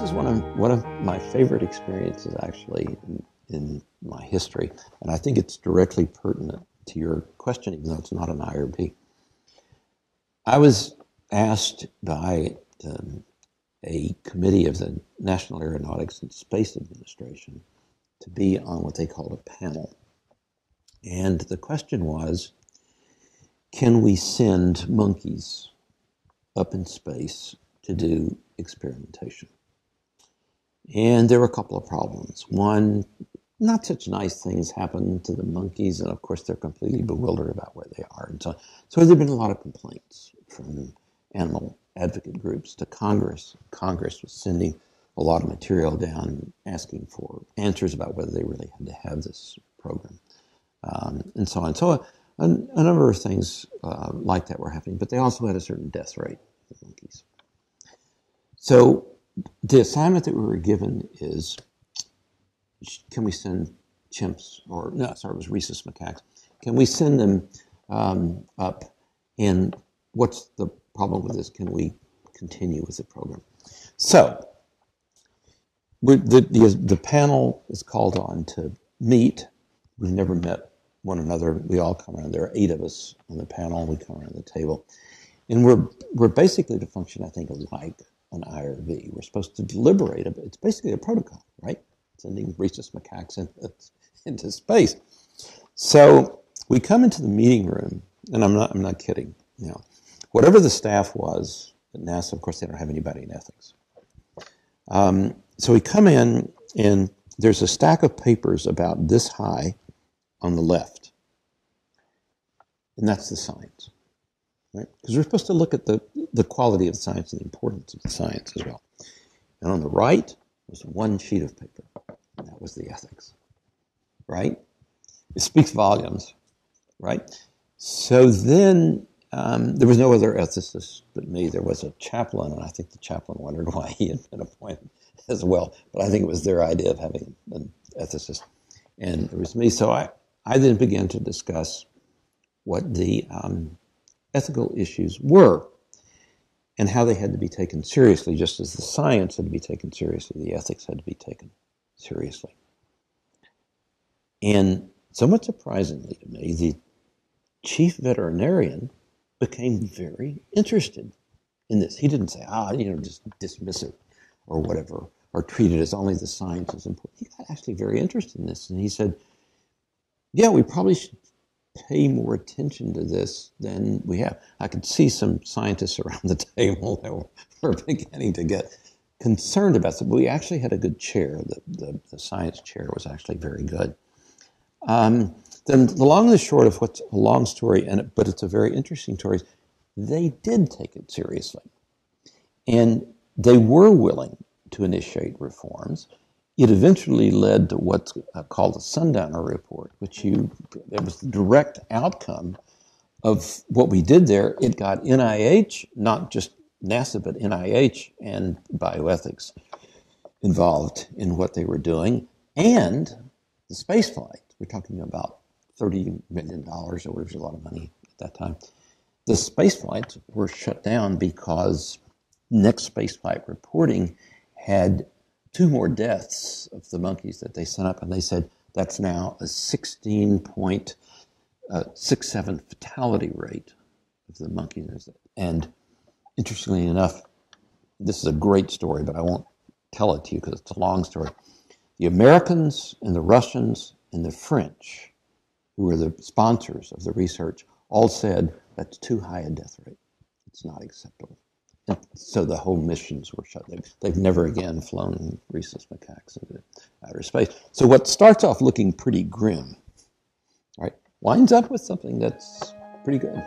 is one of my favorite experiences, actually, in my history, and I think it's directly pertinent to your question, even though it's not an IRB. I was asked by a committee of the National Aeronautics and Space Administration to be on what they called a panel. And the question was, can we send monkeys up in space to do experimentation? And there were a couple of problems. One, not such nice things happen to the monkeys, and of course they're completely bewildered about where they are. And so there have been a lot of complaints from animal advocate groups to Congress. Congress was sending a lot of material down asking for answers about whether they really had to have this program, and so on. So a number of things like that were happening, but they also had a certain death rate of the monkeys. So the assignment that we were given is, can we send chimps, or no, sorry, it was rhesus macaques. Can we send them up, and what's the problem with this? Can we continue with the program? So the panel is called on to meet. We've never met one another. We all come around. There are 8 of us on the panel. We come around the table. And we're basically to function, I think, like an IRB. We're supposed to deliberate. It's basically a protocol, right? Sending rhesus macaques into space. So we come into the meeting room, and I'm not kidding. You know, whatever the staff was at NASA, of course, they don't have anybody in ethics. So we come in, and there's a stack of papers about this high on the left, and that's the science, right? Because we're supposed to look at the quality of the science and the importance of the science as well. And on the right was one sheet of paper, and that was the ethics, right? It speaks volumes, right? So then there was no other ethicist but me. There was a chaplain, and I think the chaplain wondered why he had been appointed as well. But I think it was their idea of having an ethicist. And it was me. So I then began to discuss what the ethical issues were and how they had to be taken seriously. Just as the science had to be taken seriously, the ethics had to be taken seriously. And somewhat surprisingly to me, the chief veterinarian became very interested in this. He didn't say, just dismiss it or whatever, or treat it as only the science is important. He got actually very interested in this. And he said, yeah, we probably should pay more attention to this than we have. I could see some scientists around the table that were beginning to get concerned about it. But we actually had a good chair. The science chair was actually very good. Then the long and the short of what's a long story, but it's a very interesting story, they did take it seriously. And they were willing to initiate reforms. It eventually led to what's called the Sundowner Report, it was the direct outcome of what we did there. It got NIH, not just NASA, but NIH and bioethics involved in what they were doing, and the space flight. We're talking about $30 million, or was a lot of money at that time. The space flights were shut down because next spaceflight reporting had 2 more deaths of the monkeys that they sent up, and they said that's now a 16.67 fatality rate of the monkeys. And interestingly enough, this is a great story, but I won't tell it to you because it's a long story. The Americans and the Russians and the French, who were the sponsors of the research, all said that's too high a death rate. It's not acceptable. And so the whole missions were shut. They've never again flown rhesus macaques into outer space. So what starts off looking pretty grim, right, winds up with something that's pretty good.